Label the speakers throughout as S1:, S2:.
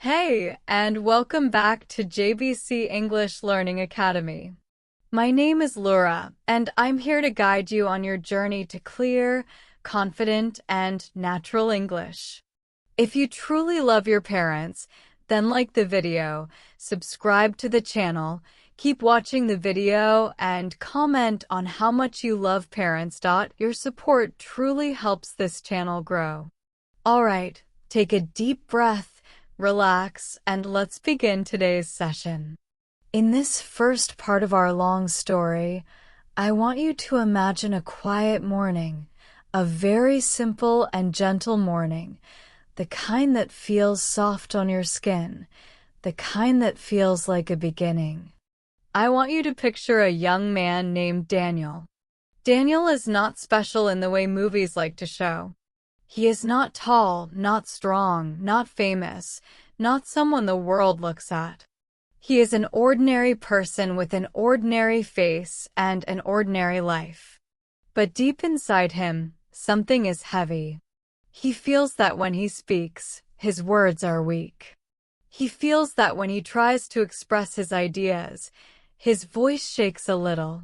S1: Hey, and welcome back to JBC English Learning Academy. My name is Laura, and I'm here to guide you on your journey to clear, confident, and natural English. If you truly love your parents, then like the video, subscribe to the channel, keep watching the video, and comment on how much you love parents. Your support truly helps this channel grow. Alright, take a deep breath, relax, and let's begin today's session. In this first part of our long story, I want you to imagine a quiet morning, a very simple and gentle morning, the kind that feels soft on your skin, the kind that feels like a beginning. I want you to picture a young man named Daniel. Daniel is not special in the way movies like to show. He is not tall, not strong, not famous, not someone the world looks at. He is an ordinary person with an ordinary face and an ordinary life. But deep inside him, something is heavy. He feels that when he speaks, his words are weak. He feels that when he tries to express his ideas, his voice shakes a little.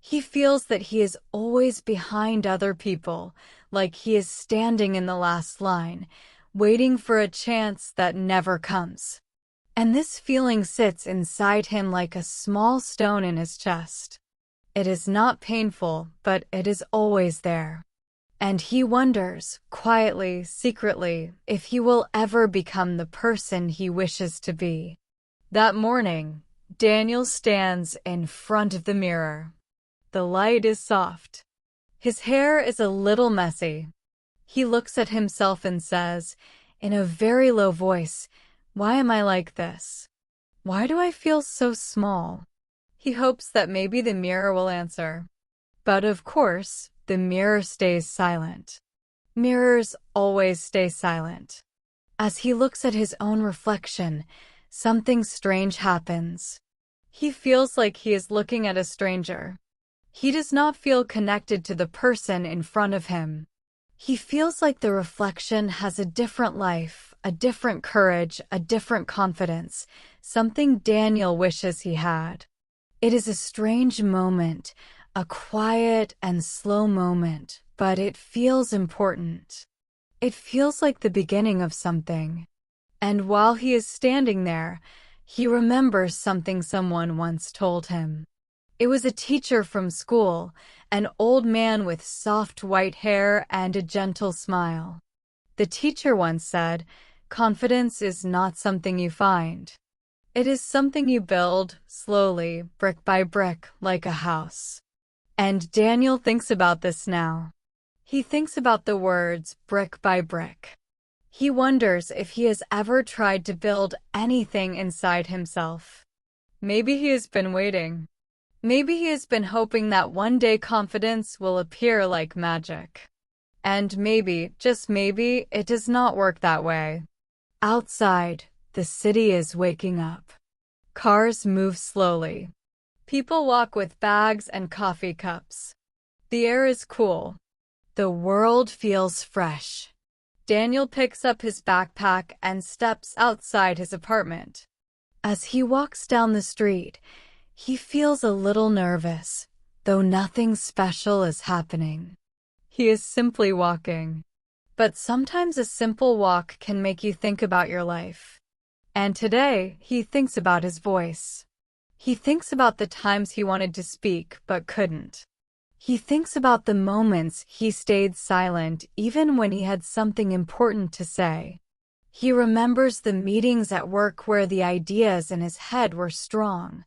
S1: He feels that he is always behind other people, like he is standing in the last line, waiting for a chance that never comes. And this feeling sits inside him like a small stone in his chest. It is not painful, but it is always there. And he wonders, quietly, secretly, if he will ever become the person he wishes to be. That morning, Daniel stands in front of the mirror. The light is soft. His hair is a little messy. He looks at himself and says, in a very low voice, "Why am I like this? Why do I feel so small?" He hopes that maybe the mirror will answer. But of course, the mirror stays silent. Mirrors always stay silent. As he looks at his own reflection, something strange happens. He feels like he is looking at a stranger. He does not feel connected to the person in front of him. He feels like the reflection has a different life, a different courage, a different confidence, something Daniel wishes he had. It is a strange moment, a quiet and slow moment, but it feels important. It feels like the beginning of something. And while he is standing there, he remembers something someone once told him. It was a teacher from school, an old man with soft white hair and a gentle smile. The teacher once said, "Confidence is not something you find. It is something you build, slowly, brick by brick, like a house." And Daniel thinks about this now. He thinks about the words, brick by brick. He wonders if he has ever tried to build anything inside himself. Maybe he has been waiting. Maybe he has been hoping that one day confidence will appear like magic. And maybe, just maybe, it does not work that way. Outside, the city is waking up. Cars move slowly. People walk with bags and coffee cups. The air is cool. The world feels fresh. Daniel picks up his backpack and steps outside his apartment. As he walks down the street, he feels a little nervous, though nothing special is happening. He is simply walking. But sometimes a simple walk can make you think about your life. And today, he thinks about his voice. He thinks about the times he wanted to speak but couldn't. He thinks about the moments he stayed silent even when he had something important to say. He remembers the meetings at work where the ideas in his head were strong,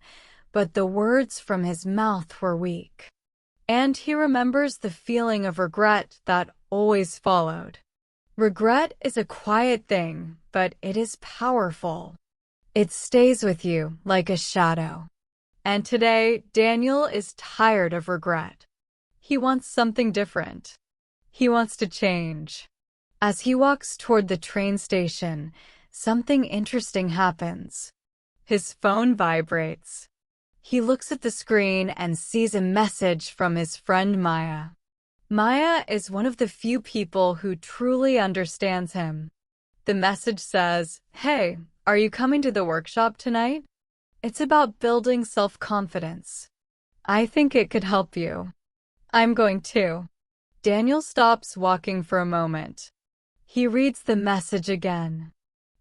S1: but the words from his mouth were weak. And he remembers the feeling of regret that always followed. Regret is a quiet thing, but it is powerful. It stays with you like a shadow. And today, Daniel is tired of regret. He wants something different. He wants to change. As he walks toward the train station, something interesting happens. His phone vibrates. He looks at the screen and sees a message from his friend Maya. Maya is one of the few people who truly understands him. The message says, "Hey, Are you coming to the workshop tonight? It's about building self-confidence. I think it could help you. I'm going too. Daniel stops walking for a moment. He reads the message again.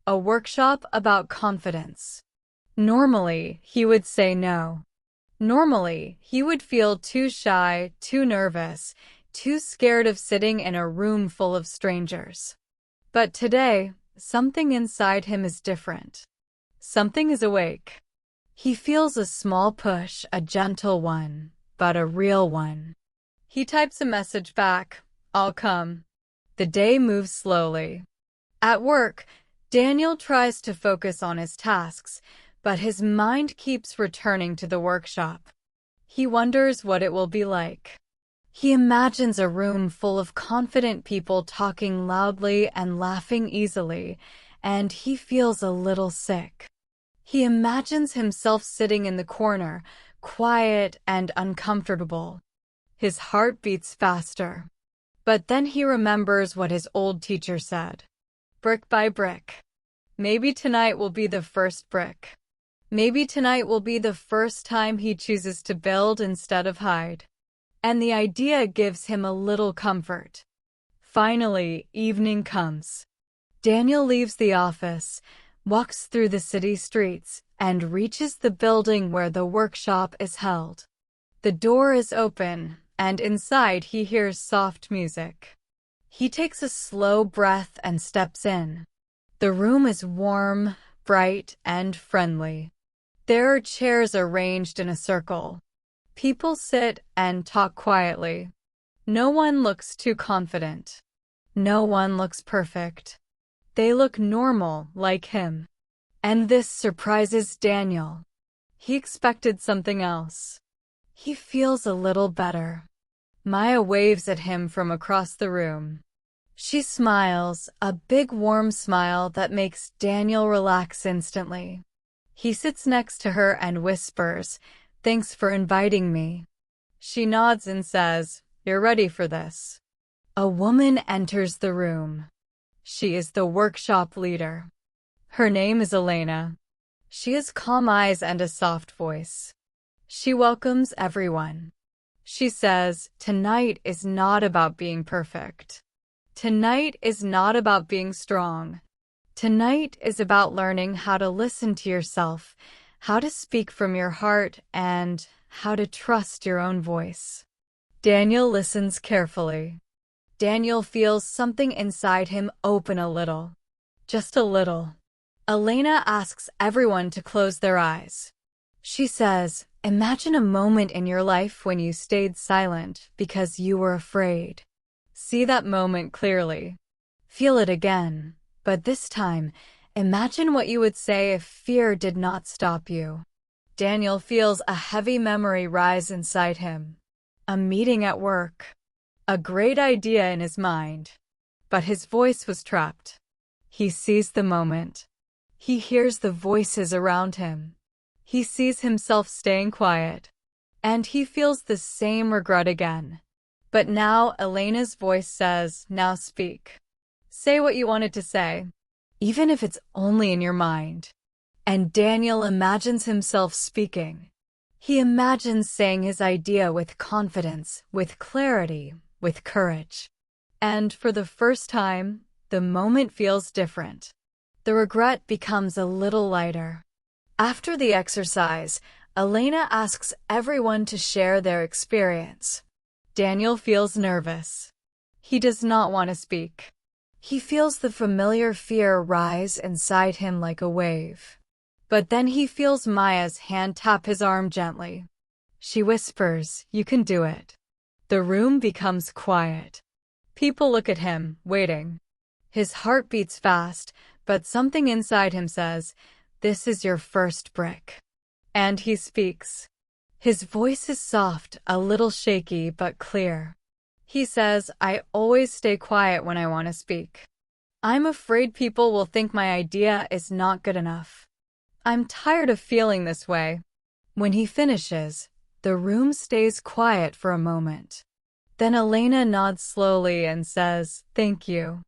S1: A workshop about confidence. Normally, he would say no. Normally, he would feel too shy, too nervous, too scared of sitting in a room full of strangers. But today, something inside him is different. Something is awake. He feels a small push, a gentle one, but a real one. He types a message back, "I'll come." The day moves slowly. At work, Daniel tries to focus on his tasks, but his mind keeps returning to the workshop. He wonders what it will be like. He imagines a room full of confident people talking loudly and laughing easily, and he feels a little sick. He imagines himself sitting in the corner, quiet and uncomfortable. His heart beats faster. But then he remembers what his old teacher said. Brick by brick. Maybe tonight will be the first brick. Maybe tonight will be the first time he chooses to build instead of hide. And the idea gives him a little comfort. Finally, evening comes. Daniel leaves the office, walks through the city streets, and reaches the building where the workshop is held. The door is open, and inside he hears soft music. He takes a slow breath and steps in. The room is warm, bright, and friendly. There are chairs arranged in a circle. People sit and talk quietly. No one looks too confident. No one looks perfect. They look normal, like him. And this surprises Daniel. He expected something else. He feels a little better. Maya waves at him from across the room. She smiles, a big warm smile that makes Daniel relax instantly. He sits next to her and whispers, "Thanks for inviting me." She nods and says, "You're ready for this." A woman enters the room. She is the workshop leader. Her name is Elena. She has calm eyes and a soft voice. She welcomes everyone. She says, "Tonight is not about being perfect. Tonight is not about being strong. Tonight is about learning how to listen to yourself, how to speak from your heart, and how to trust your own voice." Daniel listens carefully. Daniel feels something inside him open a little. Just a little. Elena asks everyone to close their eyes. She says, "Imagine a moment in your life when you stayed silent because you were afraid. See that moment clearly. Feel it again, but this time, imagine what you would say if fear did not stop you." Daniel feels a heavy memory rise inside him. A meeting at work. A great idea in his mind. But his voice was trapped. He sees the moment. He hears the voices around him. He sees himself staying quiet. And he feels the same regret again. But now Elena's voice says, "Now speak. Say what you wanted to say, even if it's only in your mind." And Daniel imagines himself speaking. He imagines saying his idea with confidence, with clarity, with courage. And for the first time, the moment feels different. The regret becomes a little lighter. After the exercise, Elena asks everyone to share their experience. Daniel feels nervous. He does not want to speak. He feels the familiar fear rise inside him like a wave. But then he feels Maya's hand tap his arm gently. She whispers, "You can do it." The room becomes quiet. People look at him, waiting. His heart beats fast, but something inside him says, "This is your first brick." And he speaks. His voice is soft, a little shaky, but clear. He says, "I always stay quiet when I want to speak. I'm afraid people will think my idea is not good enough. I'm tired of feeling this way." When he finishes, the room stays quiet for a moment. Then Elena nods slowly and says, "Thank you.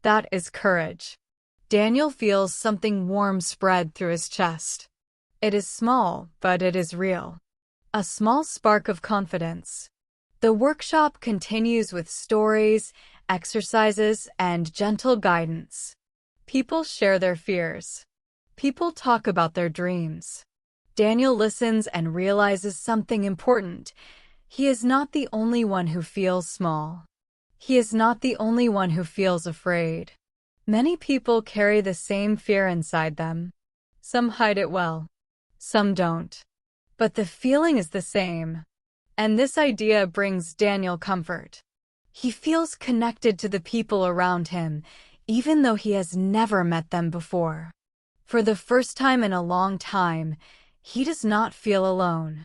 S1: That is courage." Daniel feels something warm spread through his chest. It is small, but it is real. A small spark of confidence. The workshop continues with stories, exercises, and gentle guidance. People share their fears. People talk about their dreams. Daniel listens and realizes something important. He is not the only one who feels small. He is not the only one who feels afraid. Many people carry the same fear inside them. Some hide it well. Some don't. But the feeling is the same. And this idea brings Daniel comfort. He feels connected to the people around him, even though he has never met them before. For the first time in a long time, he does not feel alone.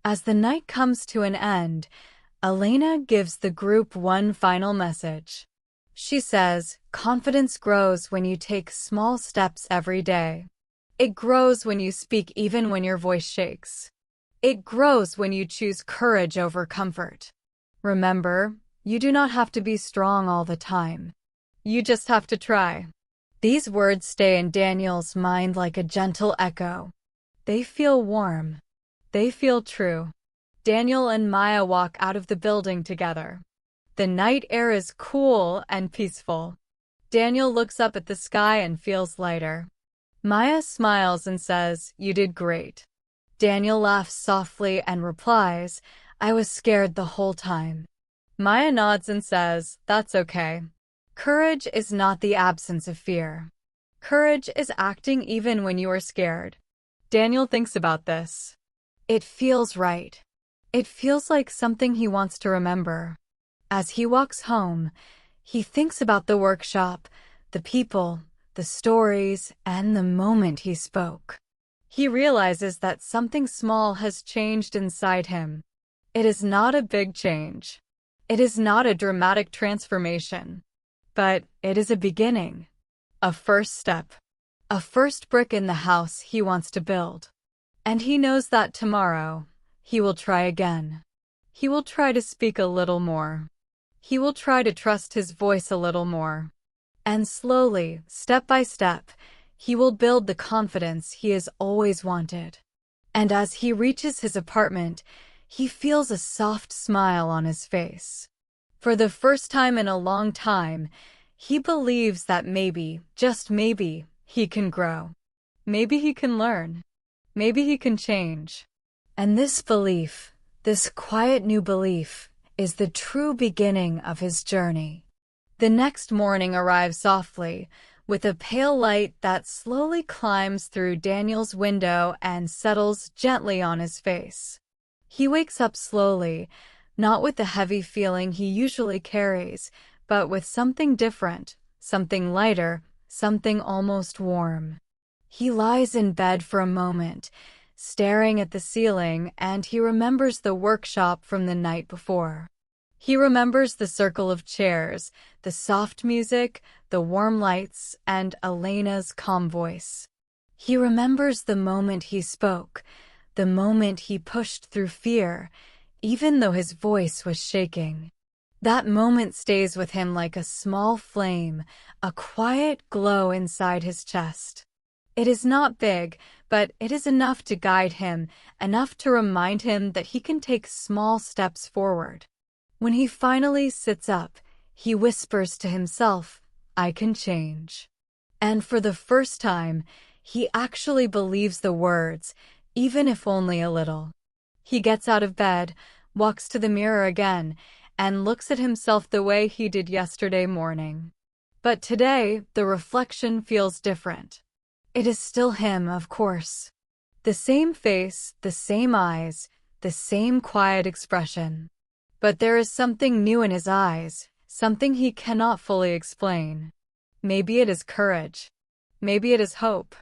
S1: As the night comes to an end, Elena gives the group one final message. She says, confidence grows when you take small steps every day. It grows when you speak even when your voice shakes. It grows when you choose courage over comfort. Remember, you do not have to be strong all the time. You just have to try. These words stay in Daniel's mind like a gentle echo. They feel warm. They feel true. Daniel and Maya walk out of the building together. The night air is cool and peaceful. Daniel looks up at the sky and feels lighter. Maya smiles and says, "You did great." Daniel laughs softly and replies, "I was scared the whole time." Maya nods and says, "That's okay." Courage is not the absence of fear. Courage is acting even when you are scared. Daniel thinks about this. It feels right. It feels like something he wants to remember. As he walks home, he thinks about the workshop, the people, the stories, and the moment he spoke. He realizes that something small has changed inside him. It is not a big change. It is not a dramatic transformation. But it is a beginning. A first step. A first brick in the house he wants to build. And he knows that tomorrow, he will try again. He will try to speak a little more. He will try to trust his voice a little more. And slowly, step by step, he will build the confidence he has always wanted. And as he reaches his apartment, he feels a soft smile on his face. For the first time in a long time, he believes that maybe, just maybe, he can grow. Maybe he can learn. Maybe he can change. And this belief, this quiet new belief, is the true beginning of his journey. The next morning arrives softly, with a pale light that slowly climbs through Daniel's window and settles gently on his face. He wakes up slowly, not with the heavy feeling he usually carries, but with something different, something lighter, something almost warm. He lies in bed for a moment, staring at the ceiling, and he remembers the workshop from the night before. He remembers the circle of chairs, the soft music, the warm lights, and Elena's calm voice. He remembers the moment he spoke, the moment he pushed through fear, even though his voice was shaking. That moment stays with him like a small flame, a quiet glow inside his chest. It is not big, but it is enough to guide him, enough to remind him that he can take small steps forward. When he finally sits up, he whispers to himself, "I can change." And for the first time, he actually believes the words, even if only a little. He gets out of bed, walks to the mirror again, and looks at himself the way he did yesterday morning. But today, the reflection feels different. It is still him, of course. The same face, the same eyes, the same quiet expression. But there is something new in his eyes, something he cannot fully explain. Maybe it is courage. Maybe it is hope.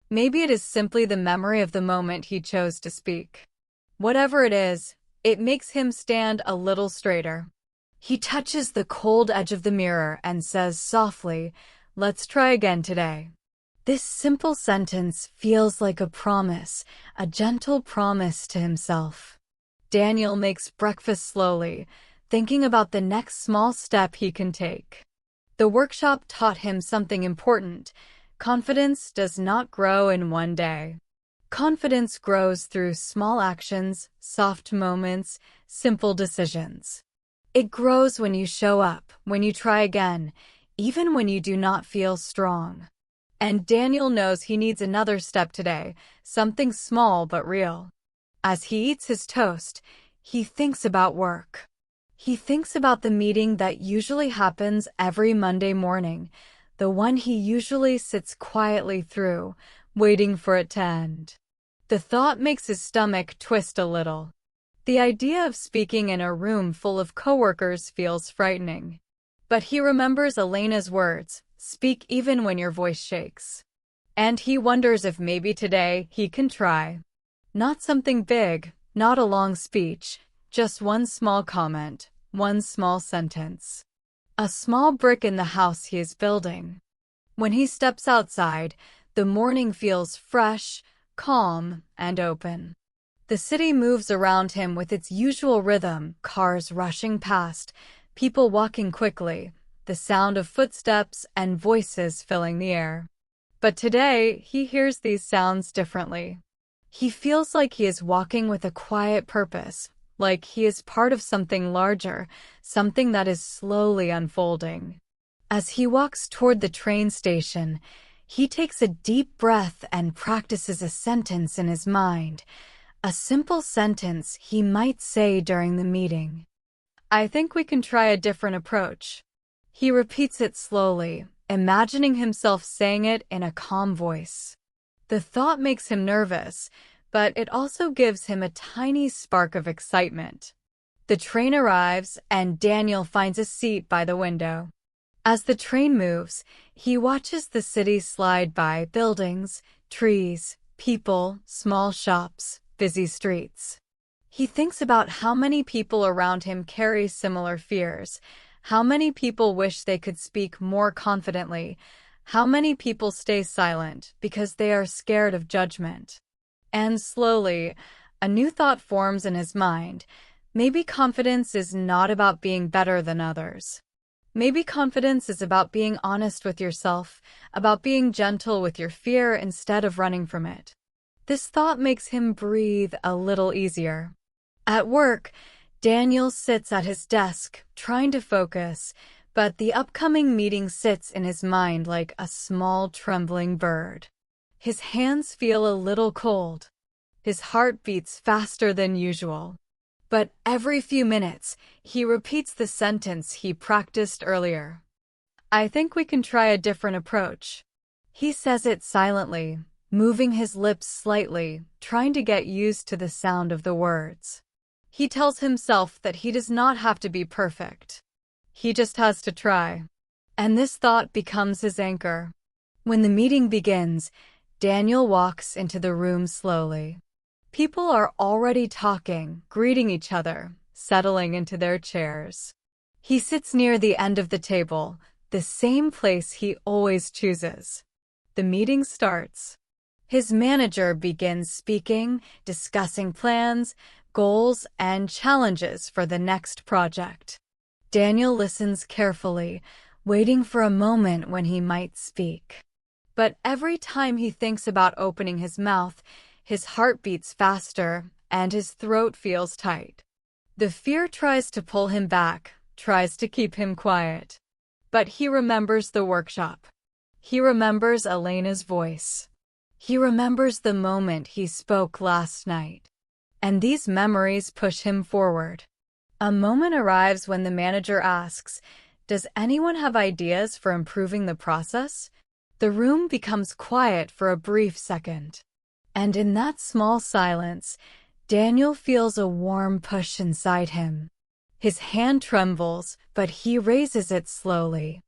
S1: Maybe it is simply the memory of the moment he chose to speak. Whatever it is, it makes him stand a little straighter. He touches the cold edge of the mirror and says softly, "Let's try again today." This simple sentence feels like a promise, a gentle promise to himself. Daniel makes breakfast slowly, thinking about the next small step he can take. The workshop taught him something important. Confidence does not grow in one day. Confidence grows through small actions, soft moments, simple decisions. It grows when you show up, when you try again, even when you do not feel strong. And Daniel knows he needs another step today, something small but real. As he eats his toast, he thinks about work. He thinks about the meeting that usually happens every Monday morning, the one he usually sits quietly through, waiting for it to end. The thought makes his stomach twist a little. The idea of speaking in a room full of coworkers feels frightening. But he remembers Elena's words, "Speak even when your voice shakes." And he wonders if maybe today he can try. Not something big, not a long speech, just one small comment, one small sentence. A small brick in the house he is building. When he steps outside, the morning feels fresh, calm, and open. The city moves around him with its usual rhythm, cars rushing past, people walking quickly, the sound of footsteps and voices filling the air. But today, he hears these sounds differently. He feels like he is walking with a quiet purpose, like he is part of something larger, something that is slowly unfolding. As he walks toward the train station, he takes a deep breath and practices a sentence in his mind, a simple sentence he might say during the meeting. "I think we can try a different approach." He repeats it slowly, imagining himself saying it in a calm voice. The thought makes him nervous, but it also gives him a tiny spark of excitement. The train arrives, and Daniel finds a seat by the window. As the train moves, he watches the city slide by: buildings, trees, people, small shops, busy streets. He thinks about how many people around him carry similar fears, how many people wish they could speak more confidently, how many people stay silent because they are scared of judgment. And slowly, a new thought forms in his mind. Maybe confidence is not about being better than others. Maybe confidence is about being honest with yourself, about being gentle with your fear instead of running from it. This thought makes him breathe a little easier. At work, Daniel sits at his desk, trying to focus, but the upcoming meeting sits in his mind like a small trembling bird. His hands feel a little cold. His heart beats faster than usual. But every few minutes, he repeats the sentence he practiced earlier. "I think we can try a different approach." He says it silently, moving his lips slightly, trying to get used to the sound of the words. He tells himself that he does not have to be perfect. He just has to try. And this thought becomes his anchor. When the meeting begins, Daniel walks into the room slowly. People are already talking, greeting each other, settling into their chairs. He sits near the end of the table, the same place he always chooses. The meeting starts. His manager begins speaking, discussing plans, goals, and challenges for the next project. Daniel listens carefully, waiting for a moment when he might speak. But every time he thinks about opening his mouth, his heart beats faster and his throat feels tight. The fear tries to pull him back, tries to keep him quiet. But he remembers the workshop. He remembers Elena's voice. He remembers the moment he spoke last night. And these memories push him forward. A moment arrives when the manager asks, "Does anyone have ideas for improving the process?" The room becomes quiet for a brief second. And in that small silence, Daniel feels a warm push inside him. His hand trembles, but he raises it slowly.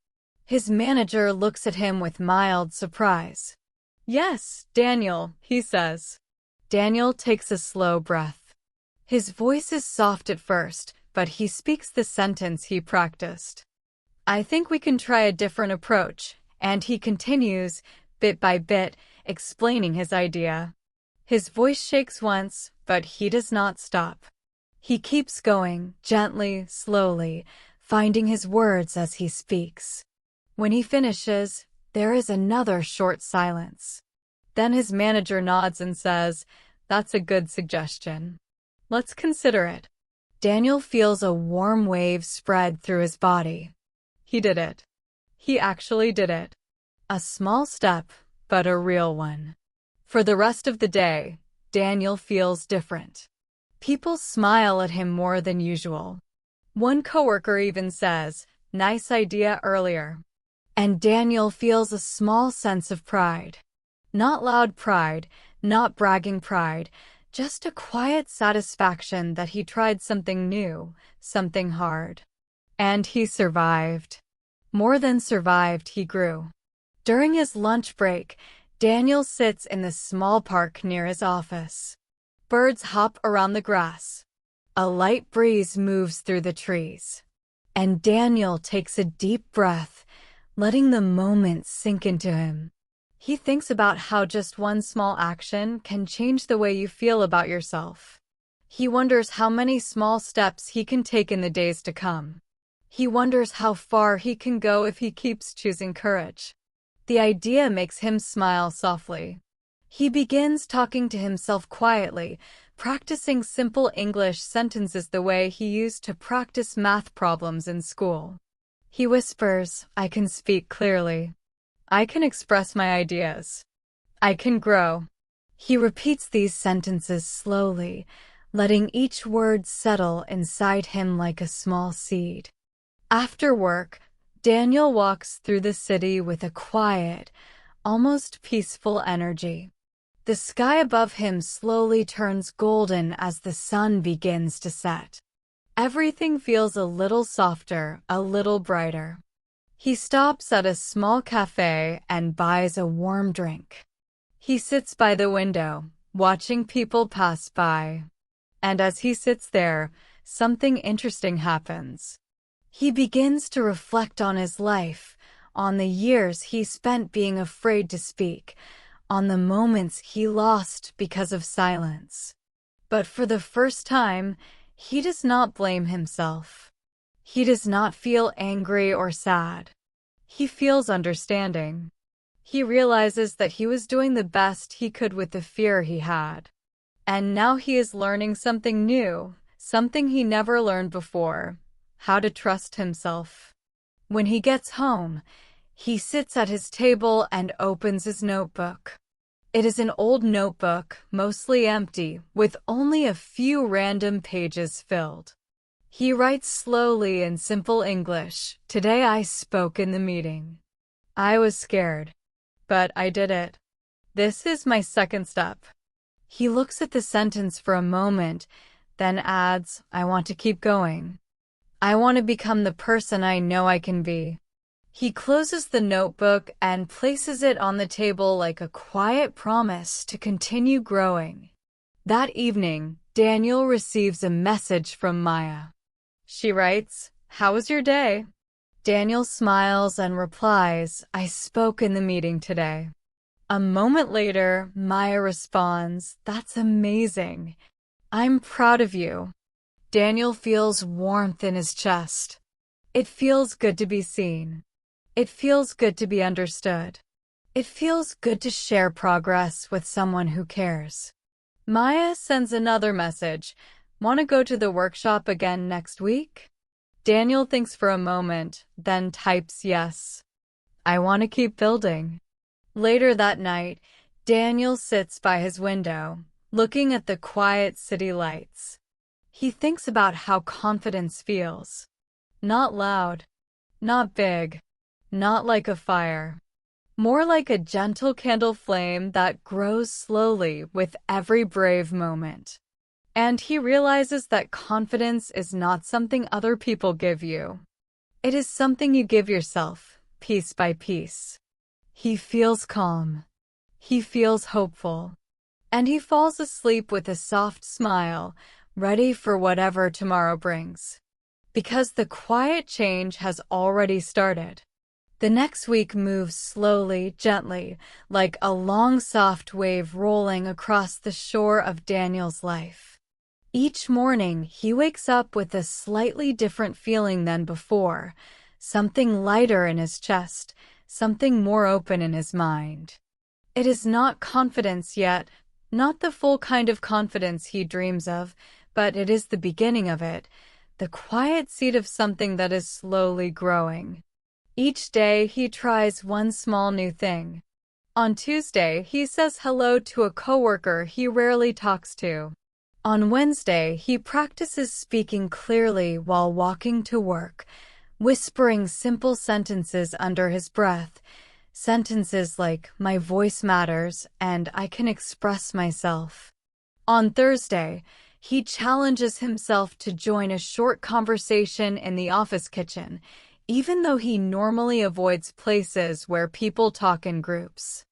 S1: His manager looks at him with mild surprise. "Yes, Daniel," he says. Daniel takes a slow breath. His voice is soft at first, but he speaks the sentence he practiced. "I think we can try a different approach," and he continues, bit by bit, explaining his idea. His voice shakes once, but he does not stop. He keeps going, gently, slowly, finding his words as he speaks. When he finishes, There is another short silence. Then his manager nods and says, "That's a good suggestion. Let's consider it." Daniel feels a warm wave spread through his body. He did it. He actually did it. A small step, but a real one. For the rest of the day, Daniel feels different. People smile at him more than usual. One coworker even says, "Nice idea earlier." And Daniel feels a small sense of pride. Not loud pride, not bragging pride, just a quiet satisfaction that he tried something new, something hard. And he survived. More than survived, he grew. During his lunch break, Daniel sits in the small park near his office. Birds hop around the grass. A light breeze moves through the trees. And Daniel takes a deep breath, letting the moment sink into him. He thinks about how just one small action can change the way you feel about yourself. He wonders how many small steps he can take in the days to come. He wonders how far he can go if he keeps choosing courage. The idea makes him smile softly. He begins talking to himself quietly, practicing simple English sentences the way he used to practice math problems in school. He whispers, "I can speak clearly. I can express my ideas. I can grow." He repeats these sentences slowly, letting each word settle inside him like a small seed. After work, Daniel walks through the city with a quiet, almost peaceful energy. The sky above him slowly turns golden as the sun begins to set. Everything feels a little softer, a little brighter. He stops at a small cafe and buys a warm drink. He sits by the window, watching people pass by. And as he sits there, something interesting happens. He begins to reflect on his life, on the years he spent being afraid to speak, on the moments he lost because of silence. But for the first time, he does not blame himself. He does not feel angry or sad. He feels understanding. He realizes that he was doing the best he could with the fear he had. And now he is learning something new, something he never learned before: how to trust himself. When he gets home, he sits at his table and opens his notebook. It is an old notebook, mostly empty, with only a few random pages filled. He writes slowly in simple English, "Today I spoke in the meeting. I was scared, but I did it. This is my second step." He looks at the sentence for a moment, then adds, "I want to keep going. I want to become the person I know I can be." He closes the notebook and places it on the table like a quiet promise to continue growing. That evening, Daniel receives a message from Maya. She writes, "How was your day?" Daniel smiles and replies, "I spoke in the meeting today." A moment later, Maya responds, "That's amazing. I'm proud of you." Daniel feels warmth in his chest. It feels good to be seen. It feels good to be understood. It feels good to share progress with someone who cares. Maya sends another message, "Want to go to the workshop again next week?" Daniel thinks for a moment, then types yes. "I want to keep building." Later that night, Daniel sits by his window, looking at the quiet city lights. He thinks about how confidence feels. Not loud, not big, not like a fire. More like a gentle candle flame that grows slowly with every brave moment. And he realizes that confidence is not something other people give you. It is something you give yourself, piece by piece. He feels calm. He feels hopeful. And he falls asleep with a soft smile, ready for whatever tomorrow brings. Because the quiet change has already started. The next week moves slowly, gently, like a long soft wave rolling across the shore of Daniel's life. Each morning, he wakes up with a slightly different feeling than before, something lighter in his chest, something more open in his mind. It is not confidence yet, not the full kind of confidence he dreams of, but it is the beginning of it, the quiet seed of something that is slowly growing. Each day he tries one small new thing. On Tuesday, he says hello to a coworker he rarely talks to. On Wednesday, he practices speaking clearly while walking to work, whispering simple sentences under his breath. Sentences like, "My voice matters," and "I can express myself." On Thursday, he challenges himself to join a short conversation in the office kitchen, even though he normally avoids places where people talk in groups.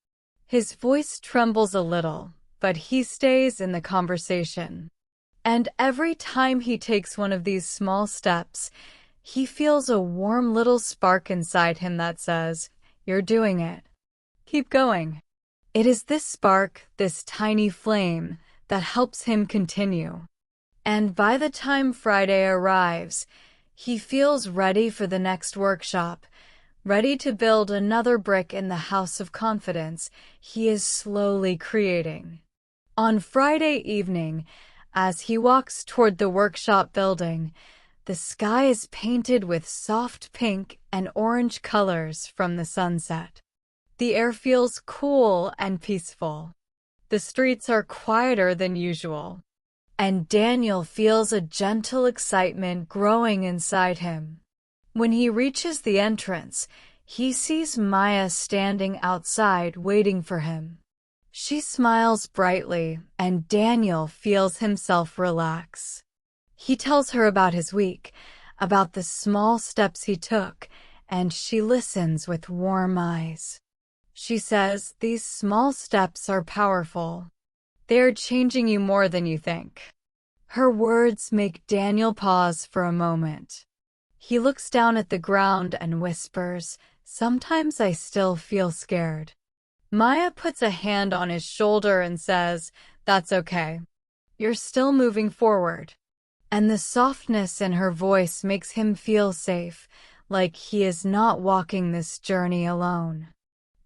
S1: His voice trembles a little, but he stays in the conversation. And every time he takes one of these small steps, he feels a warm little spark inside him that says, "You're doing it. Keep going." It is this spark, this tiny flame, that helps him continue. And by the time Friday arrives, he feels ready for the next workshop, ready to build another brick in the house of confidence he is slowly creating. On Friday evening, as he walks toward the workshop building, the sky is painted with soft pink and orange colors from the sunset. The air feels cool and peaceful. The streets are quieter than usual, and Daniel feels a gentle excitement growing inside him. When he reaches the entrance, he sees Maya standing outside waiting for him. She smiles brightly, and Daniel feels himself relax. He tells her about his week, about the small steps he took, and she listens with warm eyes. She says, "These small steps are powerful. They are changing you more than you think." Her words make Daniel pause for a moment. He looks down at the ground and whispers, "Sometimes I still feel scared." Maya puts a hand on his shoulder and says, "That's okay. You're still moving forward." And the softness in her voice makes him feel safe, like he is not walking this journey alone.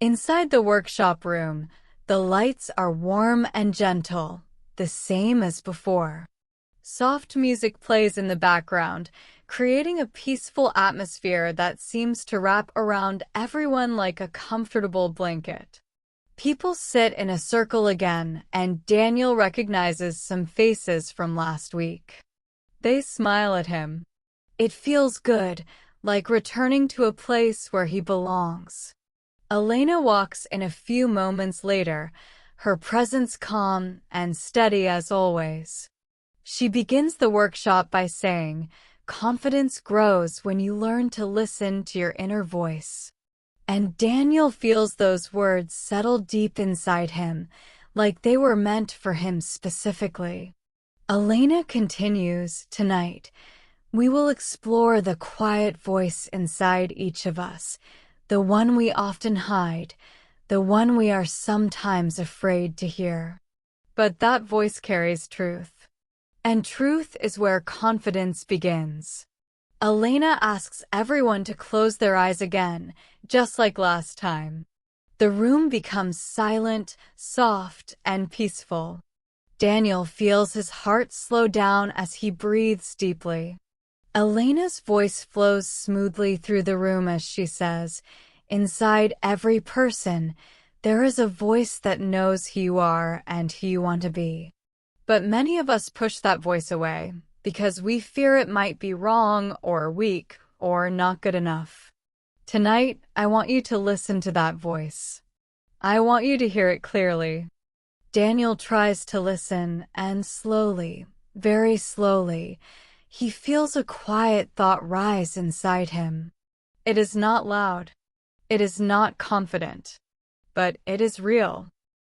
S1: Inside the workshop room, the lights are warm and gentle, the same as before. Soft music plays in the background, creating a peaceful atmosphere that seems to wrap around everyone like a comfortable blanket. People sit in a circle again, and Daniel recognizes some faces from last week. They smile at him. It feels good, like returning to a place where he belongs. Elena walks in a few moments later, her presence calm and steady as always. She begins the workshop by saying, "Confidence grows when you learn to listen to your inner voice." And Daniel feels those words settle deep inside him, like they were meant for him specifically. Elena continues, "Tonight, we will explore the quiet voice inside each of us, the one we often hide, the one we are sometimes afraid to hear. But that voice carries truth. And truth is where confidence begins." Elena asks everyone to close their eyes again, just like last time. The room becomes silent, soft, and peaceful. Daniel feels his heart slow down as he breathes deeply. Elena's voice flows smoothly through the room as she says, "Inside every person, there is a voice that knows who you are and who you want to be." But many of us push that voice away, because we fear it might be wrong or weak or not good enough. Tonight, I want you to listen to that voice. I want you to hear it clearly. Daniel tries to listen, and slowly, very slowly, he feels a quiet thought rise inside him. It is not loud. It is not confident. But it is real.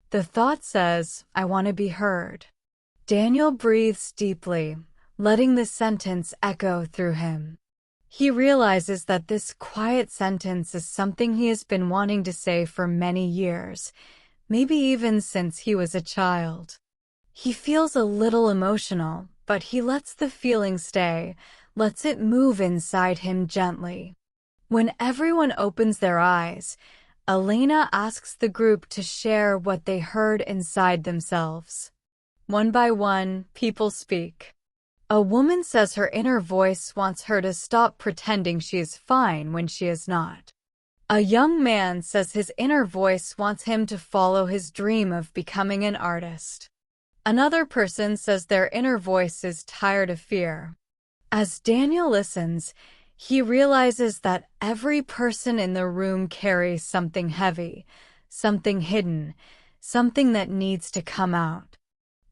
S1: The thought says, "I want to be heard." Daniel breathes deeply, letting the sentence echo through him. He realizes that this quiet sentence is something he has been wanting to say for many years, maybe even since he was a child. He feels a little emotional, but he lets the feeling stay, lets it move inside him gently. When everyone opens their eyes, Elena asks the group to share what they heard inside themselves. One by one, people speak. A woman says her inner voice wants her to stop pretending she is fine when she is not. A young man says his inner voice wants him to follow his dream of becoming an artist. Another person says their inner voice is tired of fear. As Daniel listens, he realizes that every person in the room carries something heavy, something hidden, something that needs to come out.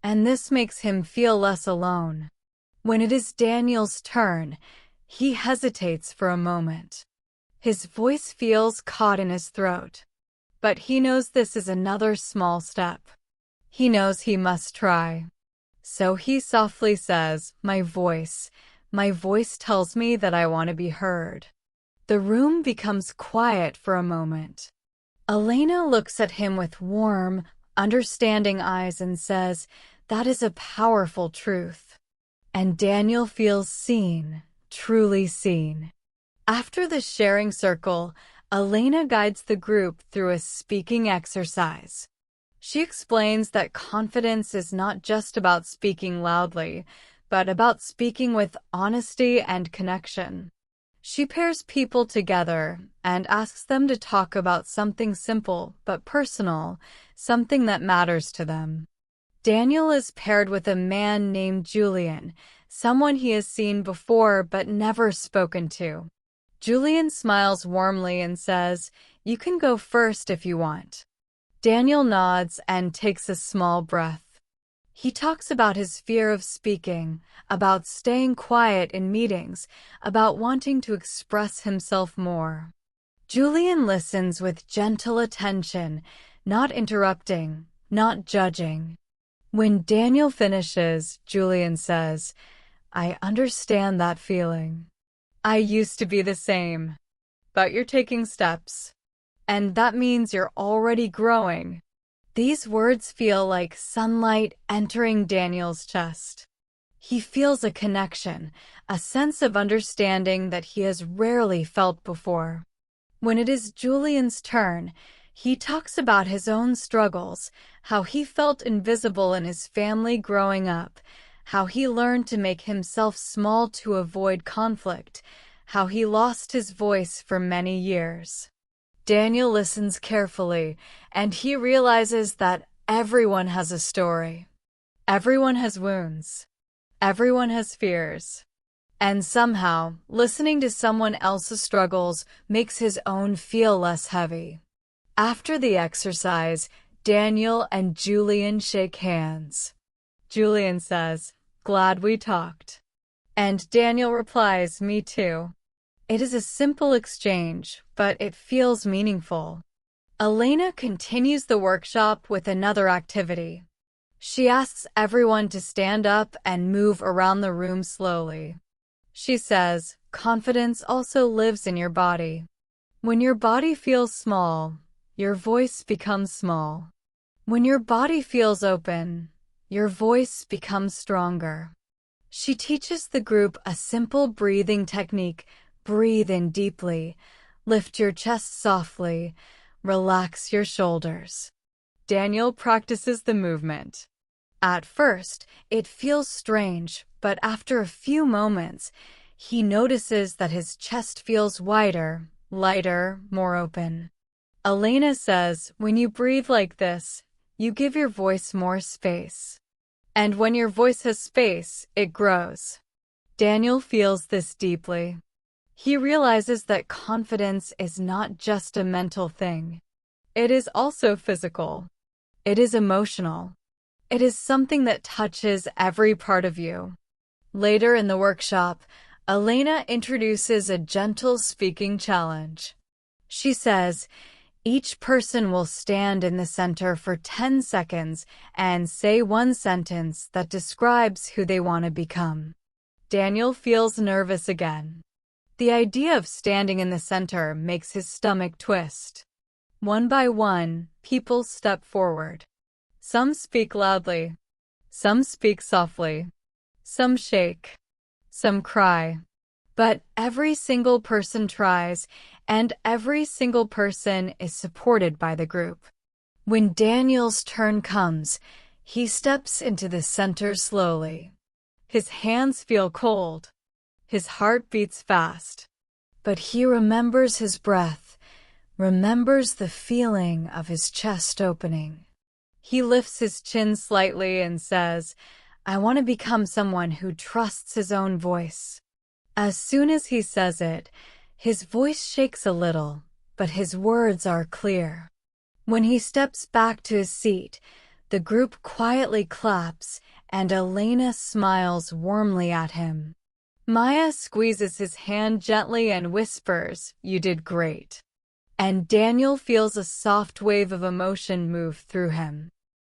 S1: And this makes him feel less alone. When it is Daniel's turn, he hesitates for a moment. His voice feels caught in his throat. But he knows this is another small step. He knows he must try. So he softly says, my voice tells me that I want to be heard." The room becomes quiet for a moment. Elena looks at him with warm, understanding eyes and says, "That is a powerful truth." And Daniel feels seen, truly seen. After the sharing circle, Elena guides the group through a speaking exercise. She explains that confidence is not just about speaking loudly, but about speaking with honesty and connection. She pairs people together and asks them to talk about something simple but personal, something that matters to them. Daniel is paired with a man named Julian, someone he has seen before but never spoken to. Julian smiles warmly and says, "You can go first if you want." Daniel nods and takes a small breath. He talks about his fear of speaking, about staying quiet in meetings, about wanting to express himself more. Julian listens with gentle attention, not interrupting, not judging. When Daniel finishes, Julian says, "I understand that feeling. I used to be the same. But you're taking steps. And that means you're already growing." These words feel like sunlight entering Daniel's chest. He feels a connection, a sense of understanding that he has rarely felt before. When it is Julian's turn, he talks about his own struggles, how he felt invisible in his family growing up, how he learned to make himself small to avoid conflict, how he lost his voice for many years. Daniel listens carefully, and he realizes that everyone has a story. Everyone has wounds. Everyone has fears. And somehow, listening to someone else's struggles makes his own feel less heavy. After the exercise, Daniel and Julian shake hands. Julian says, "Glad we talked." And Daniel replies, "Me too." It is a simple exchange, but it feels meaningful. Elena continues the workshop with another activity. She asks everyone to stand up and move around the room slowly. She says, "Confidence also lives in your body. When your body feels small, your voice becomes small. When your body feels open, your voice becomes stronger." She teaches the group a simple breathing technique. Breathe in deeply, lift your chest softly, relax your shoulders. Daniel practices the movement. At first, it feels strange, but after a few moments, he notices that his chest feels wider, lighter, more open. Elena says, "When you breathe like this, you give your voice more space. And when your voice has space, it grows." Daniel feels this deeply. He realizes that confidence is not just a mental thing. It is also physical. It is emotional. It is something that touches every part of you. Later in the workshop, Elena introduces a gentle speaking challenge. She says, each person will stand in the center for 10 seconds and say one sentence that describes who they want to become. Daniel feels nervous again. The idea of standing in the center makes his stomach twist. One by one, people step forward. Some speak loudly. Some speak softly. Some shake. Some cry. But every single person tries, and every single person is supported by the group. When Daniel's turn comes, he steps into the center slowly. His hands feel cold. His heart beats fast. But he remembers his breath, remembers the feeling of his chest opening. He lifts his chin slightly and says, "I want to become someone who trusts his own voice." As soon as he says it, his voice shakes a little, but his words are clear. When he steps back to his seat, the group quietly claps, and Elena smiles warmly at him. Maya squeezes his hand gently and whispers, "You did great." And Daniel feels a soft wave of emotion move through him.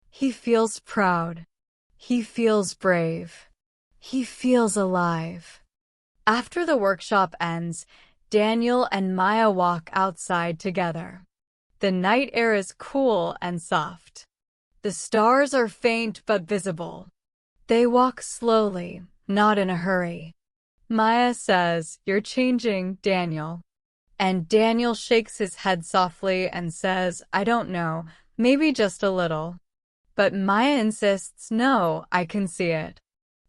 S1: He feels proud. He feels brave. He feels alive. After the workshop ends, Daniel and Maya walk outside together. The night air is cool and soft. The stars are faint but visible. They walk slowly, not in a hurry. Maya says, "You're changing, Daniel." And Daniel shakes his head softly and says, "I don't know, maybe just a little." But Maya insists, "No, I can see it.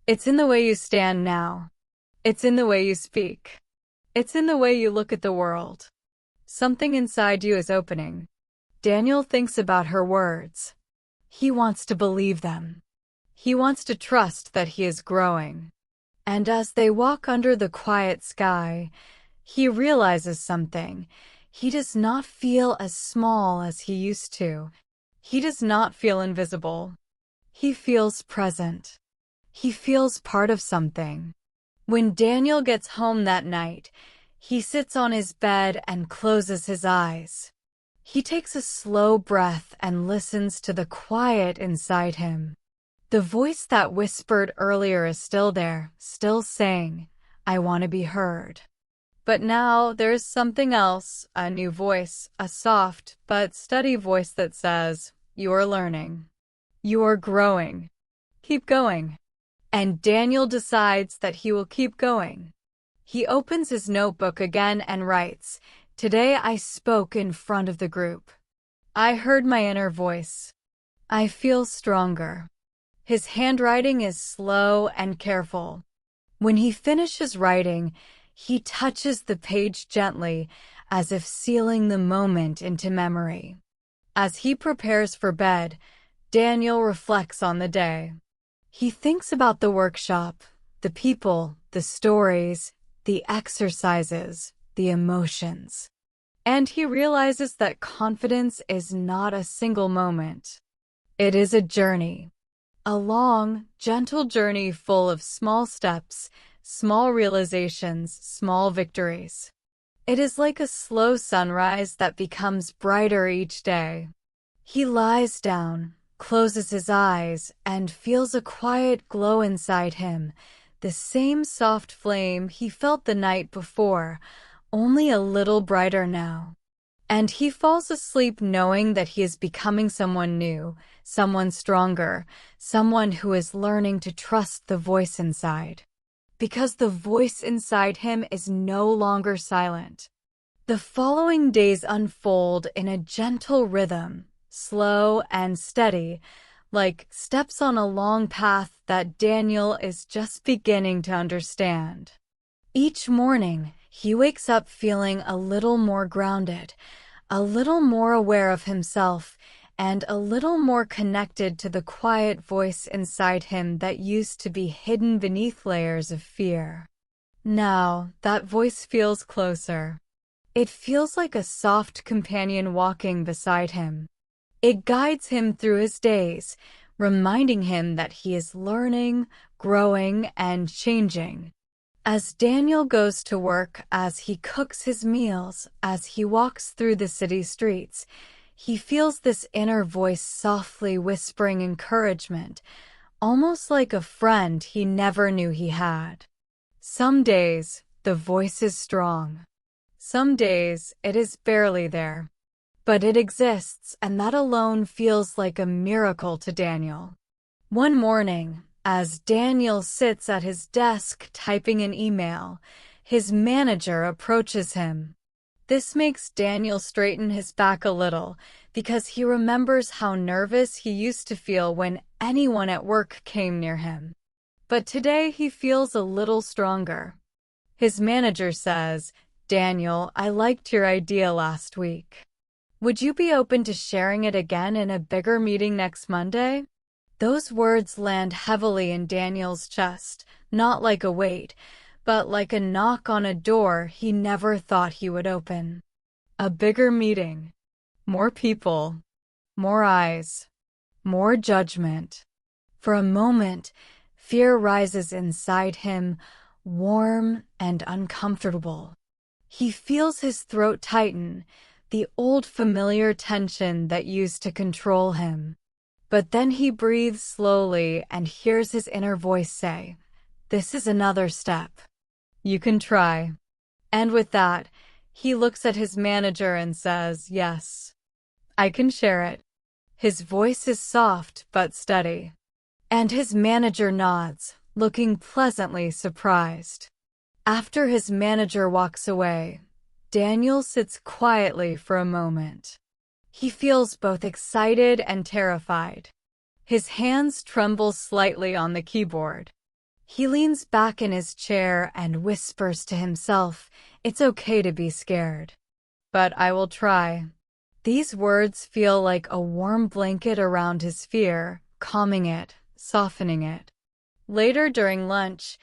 S1: It's in the way you stand now. It's in the way you speak. It's in the way you look at the world. Something inside you is opening." Daniel thinks about her words. He wants to believe them. He wants to trust that he is growing. And as they walk under the quiet sky, he realizes something. He does not feel as small as he used to. He does not feel invisible. He feels present. He feels part of something. When Daniel gets home that night, he sits on his bed and closes his eyes. He takes a slow breath and listens to the quiet inside him. The voice that whispered earlier is still there, still saying, "I want to be heard." But now there's something else, a new voice, a soft but steady voice that says, "You are learning. You are growing. Keep going." And Daniel decides that he will keep going. He opens his notebook again and writes, "Today I spoke in front of the group. I heard my inner voice. I feel stronger." His handwriting is slow and careful. When he finishes writing, he touches the page gently, as if sealing the moment into memory. As he prepares for bed, Daniel reflects on the day. He thinks about the workshop, the people, the stories, the exercises, the emotions. And he realizes that confidence is not a single moment. It is a journey. A long, gentle journey full of small steps, small realizations, small victories. It is like a slow sunrise that becomes brighter each day. He lies down, closes his eyes, and feels a quiet glow inside him, the same soft flame he felt the night before, only a little brighter now. And he falls asleep knowing that he is becoming someone new, someone stronger, someone who is learning to trust the voice inside. Because the voice inside him is no longer silent. The following days unfold in a gentle rhythm, slow and steady, like steps on a long path that Daniel is just beginning to understand. Each morning, he wakes up feeling a little more grounded, a little more aware of himself, and a little more connected to the quiet voice inside him that used to be hidden beneath layers of fear. Now, that voice feels closer. It feels like a soft companion walking beside him. It guides him through his days, reminding him that he is learning, growing, and changing. As Daniel goes to work, as he cooks his meals, as he walks through the city streets, he feels this inner voice softly whispering encouragement, almost like a friend he never knew he had. Some days, the voice is strong. Some days, it is barely there. But it exists, and that alone feels like a miracle to Daniel. One morning, as Daniel sits at his desk typing an email, his manager approaches him. This makes Daniel straighten his back a little because he remembers how nervous he used to feel when anyone at work came near him. But today he feels a little stronger. His manager says, "Daniel, I liked your idea last week. Would you be open to sharing it again in a bigger meeting next Monday?" Those words land heavily in Daniel's chest, not like a weight, but like a knock on a door he never thought he would open. A bigger meeting. More people. More eyes. More judgment. For a moment, fear rises inside him, warm and uncomfortable. He feels his throat tighten, the old familiar tension that used to control him. But then he breathes slowly and hears his inner voice say, "This is another step. You can try." And with that, he looks at his manager and says, "Yes, I can share it." His voice is soft but steady. And his manager nods, looking pleasantly surprised. After his manager walks away, Daniel sits quietly for a moment. He feels both excited and terrified. His hands tremble slightly on the keyboard. He leans back in his chair and whispers to himself, "It's okay to be scared. But I will try." These words feel like a warm blanket around his fear, calming it, softening it. Later during lunch,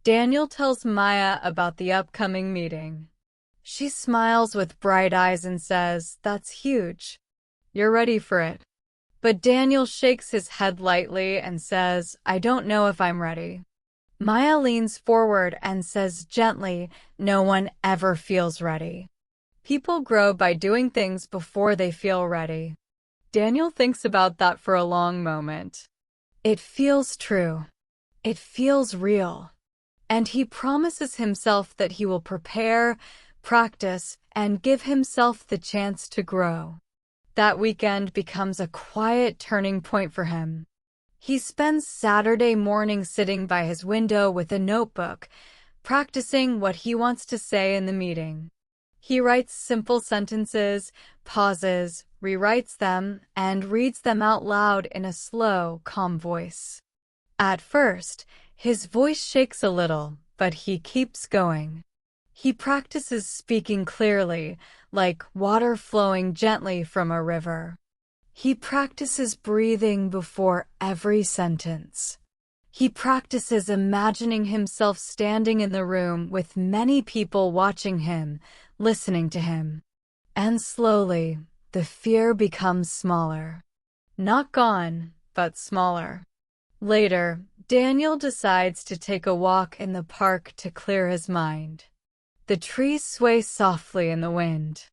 S1: Daniel tells Maya about the upcoming meeting. She smiles with bright eyes and says, "That's huge. You're ready for it." But Daniel shakes his head lightly and says, "I don't know if I'm ready." Maya leans forward and says gently, "No one ever feels ready. People grow by doing things before they feel ready." Daniel thinks about that for a long moment. It feels true. It feels real. And he promises himself that he will prepare, practice, and give himself the chance to grow. That weekend becomes a quiet turning point for him. He spends Saturday morning sitting by his window with a notebook, practicing what he wants to say in the meeting. He writes simple sentences, pauses, rewrites them, and reads them out loud in a slow, calm voice. At first, his voice shakes a little, but he keeps going. He practices speaking clearly, like water flowing gently from a river. He practices breathing before every sentence. He practices imagining himself standing in the room with many people watching him, listening to him. And slowly, the fear becomes smaller. Not gone, but smaller. Later, Daniel decides to take a walk in the park to clear his mind. The trees sway softly in the wind.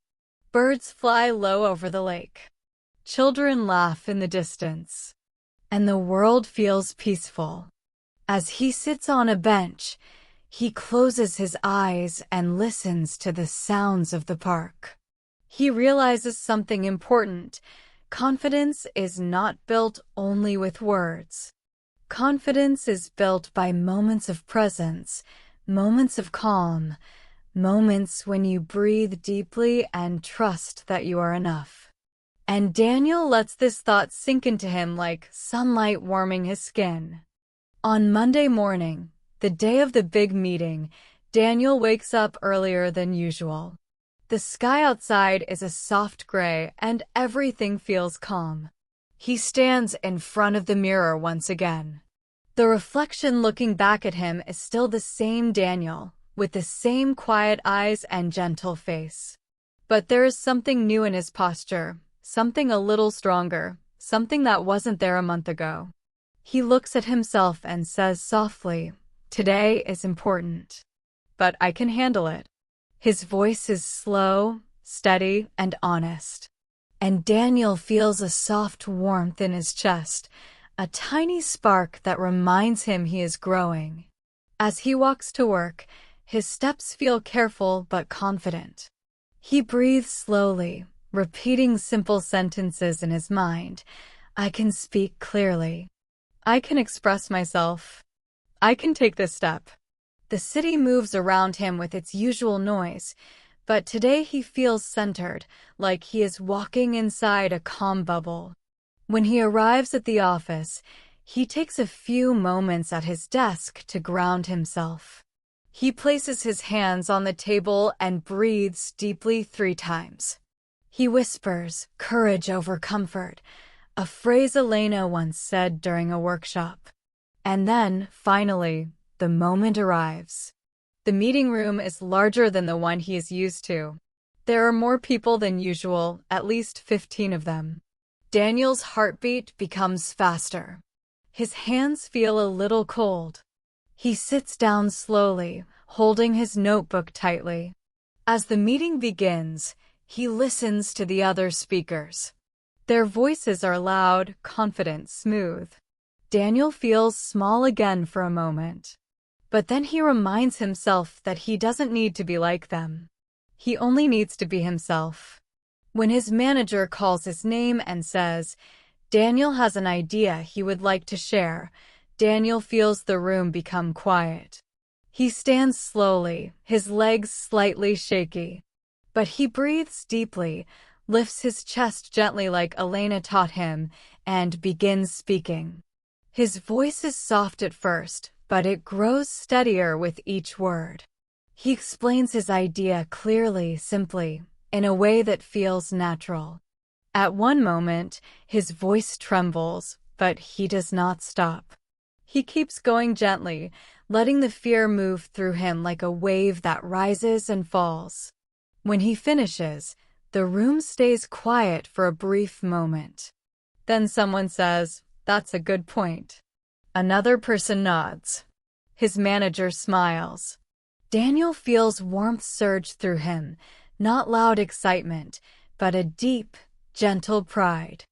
S1: Birds fly low over the lake. Children laugh in the distance. And the world feels peaceful. As he sits on a bench, he closes his eyes and listens to the sounds of the park. He realizes something important. Confidence is not built only with words. Confidence is built by moments of presence, moments of calm, moments when you breathe deeply and trust that you are enough. And Daniel lets this thought sink into him like sunlight warming his skin. On Monday morning, the day of the big meeting, Daniel wakes up earlier than usual. The sky outside is a soft gray and everything feels calm. He stands in front of the mirror once again. The reflection looking back at him is still the same Daniel, with the same quiet eyes and gentle face. But there is something new in his posture, something a little stronger, something that wasn't there a month ago. He looks at himself and says softly, "Today is important. But I can handle it." His voice is slow, steady, and honest. And Daniel feels a soft warmth in his chest, a tiny spark that reminds him he is growing. As he walks to work, his steps feel careful but confident. He breathes slowly, repeating simple sentences in his mind. I can speak clearly. I can express myself. I can take this step. The city moves around him with its usual noise, but today he feels centered, like he is walking inside a calm bubble. When he arrives at the office, he takes a few moments at his desk to ground himself. He places his hands on the table and breathes deeply 3 times. He whispers, "Courage over comfort," a phrase Elena once said during a workshop. And then, finally, the moment arrives. The meeting room is larger than the one he is used to. There are more people than usual, at least 15 of them. Daniel's heartbeat becomes faster. His hands feel a little cold. He sits down slowly, holding his notebook tightly. As the meeting begins, he listens to the other speakers. Their voices are loud, confident, smooth. Daniel feels small again for a moment. But then he reminds himself that he doesn't need to be like them. He only needs to be himself. When his manager calls his name and says, "Daniel has an idea he would like to share," Daniel feels the room become quiet. He stands slowly, his legs slightly shaky. But he breathes deeply, lifts his chest gently like Elena taught him, and begins speaking. His voice is soft at first, but it grows steadier with each word. He explains his idea clearly, simply, in a way that feels natural. At one moment, his voice trembles, but he does not stop. He keeps going gently, letting the fear move through him like a wave that rises and falls. When he finishes, the room stays quiet for a brief moment. Then someone says, "That's a good point." Another person nods. His manager smiles. Daniel feels warmth surge through him, not loud excitement, but a deep, gentle pride.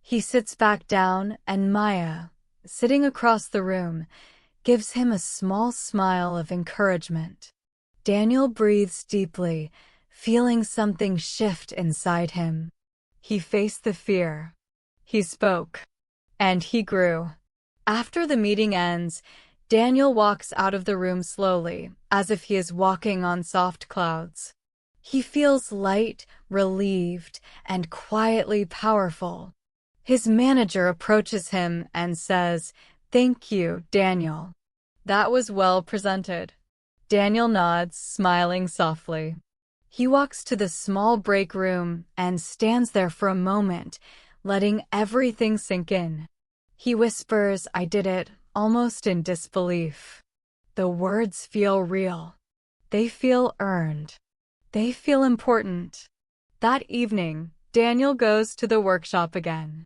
S1: He sits back down, and Maya, sitting across the room, gives him a small smile of encouragement. Daniel breathes deeply, feeling something shift inside him. He faced the fear. He spoke. And he grew. After the meeting ends, Daniel walks out of the room slowly, as if he is walking on soft clouds. He feels light, relieved, and quietly powerful. His manager approaches him and says, "Thank you, Daniel. That was well presented." Daniel nods, smiling softly. He walks to the small break room and stands there for a moment, letting everything sink in. He whispers, "I did it," almost in disbelief. The words feel real. They feel earned. They feel important. That evening, Daniel goes to the workshop again.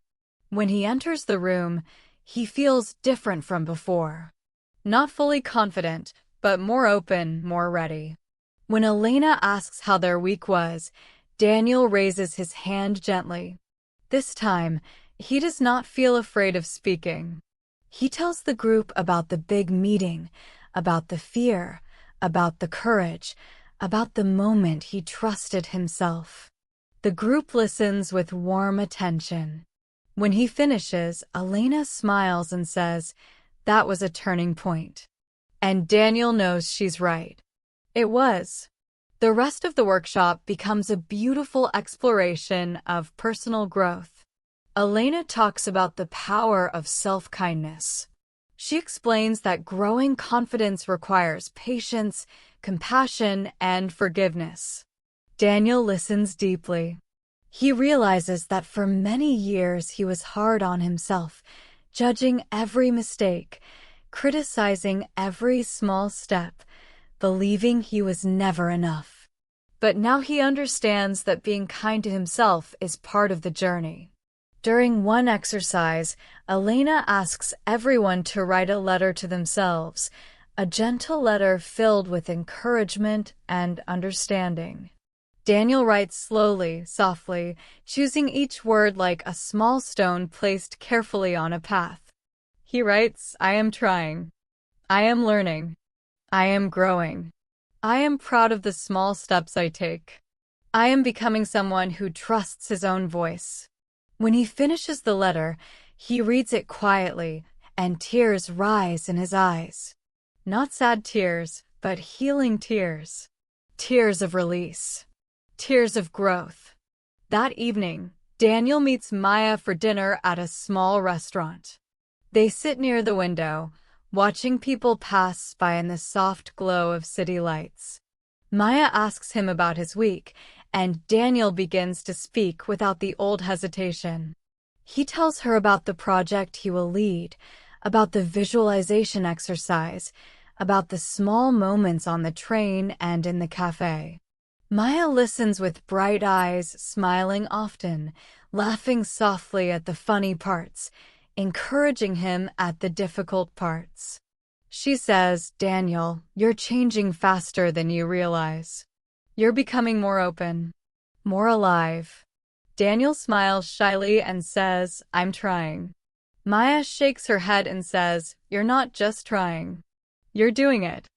S1: When he enters the room, he feels different from before. Not fully confident, but more open, more ready. When Elena asks how their week was, Daniel raises his hand gently. This time, he does not feel afraid of speaking. He tells the group about the big meeting, about the fear, about the courage, about the moment he trusted himself. The group listens with warm attention. When he finishes, Elena smiles and says, "That was a turning point." And Daniel knows she's right. It was. The rest of the workshop becomes a beautiful exploration of personal growth. Elena talks about the power of self-kindness. She explains that growing confidence requires patience, compassion, and forgiveness. Daniel listens deeply. He realizes that for many years he was hard on himself, judging every mistake, criticizing every small step, believing he was never enough. But now he understands that being kind to himself is part of the journey. During one exercise, Elena asks everyone to write a letter to themselves, a gentle letter filled with encouragement and understanding. Daniel writes slowly, softly, choosing each word like a small stone placed carefully on a path. He writes, "I am trying. I am learning. I am growing. I am proud of the small steps I take. I am becoming someone who trusts his own voice." When he finishes the letter, he reads it quietly, and tears rise in his eyes. Not sad tears, but healing tears. Tears of release. Tears of growth. That evening, Daniel meets Maya for dinner at a small restaurant. They sit near the window, watching people pass by in the soft glow of city lights. Maya asks him about his week, and Daniel begins to speak without the old hesitation. He tells her about the project he will lead, about the visualization exercise, about the small moments on the train and in the cafe. Maya listens with bright eyes, smiling often, laughing softly at the funny parts, encouraging him at the difficult parts. She says, "Daniel, you're changing faster than you realize. You're becoming more open, more alive." Daniel smiles shyly and says, "I'm trying." Maya shakes her head and says, "You're not just trying. You're doing it."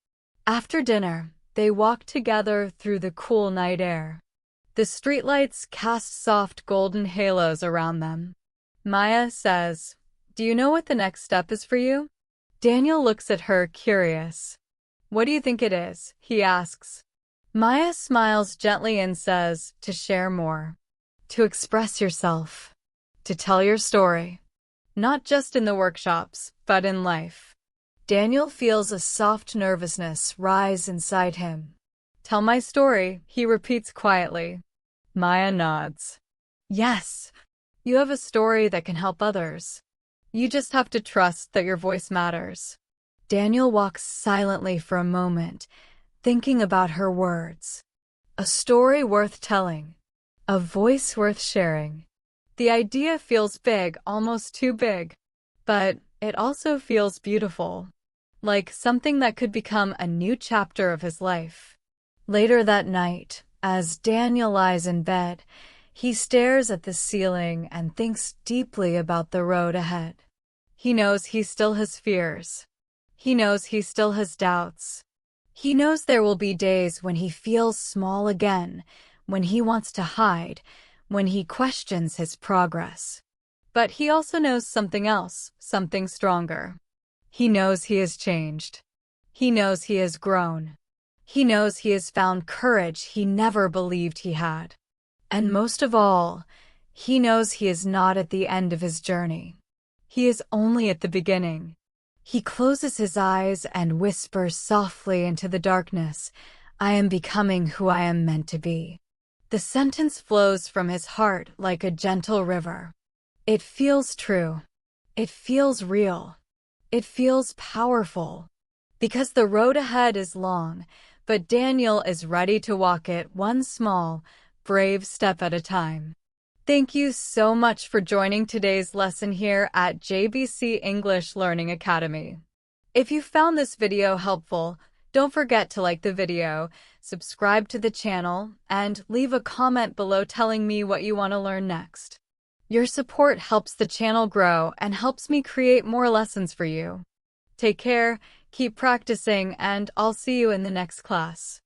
S1: After dinner, they walk together through the cool night air. The streetlights cast soft golden halos around them. Maya says, "Do you know what the next step is for you?" Daniel looks at her, curious. "What do you think it is?" he asks. Maya smiles gently and says, "To share more. To express yourself. To tell your story. Not just in the workshops, but in life." Daniel feels a soft nervousness rise inside him. "Tell my story," he repeats quietly. Maya nods. "Yes, you have a story that can help others. You just have to trust that your voice matters." Daniel walks silently for a moment, thinking about her words. A story worth telling. A voice worth sharing. The idea feels big, almost too big. But it also feels beautiful. Like something that could become a new chapter of his life. Later that night, as Daniel lies in bed, he stares at the ceiling and thinks deeply about the road ahead. He knows he still has fears. He knows he still has doubts. He knows there will be days when he feels small again, when he wants to hide, when he questions his progress. But he also knows something else, something stronger. He knows he has changed. He knows he has grown. He knows he has found courage he never believed he had. And most of all, he knows he is not at the end of his journey. He is only at the beginning. He closes his eyes and whispers softly into the darkness, "I am becoming who I am meant to be." The sentence flows from his heart like a gentle river. It feels true. It feels real. It feels powerful. Because the road ahead is long, but Daniel is ready to walk it one small, brave step at a time. Thank you so much for joining today's lesson here at JBC English Learning Academy. If you found this video helpful, don't forget to like the video, subscribe to the channel, and leave a comment below telling me what you want to learn next. Your support helps the channel grow and helps me create more lessons for you. Take care, keep practicing, and I'll see you in the next class.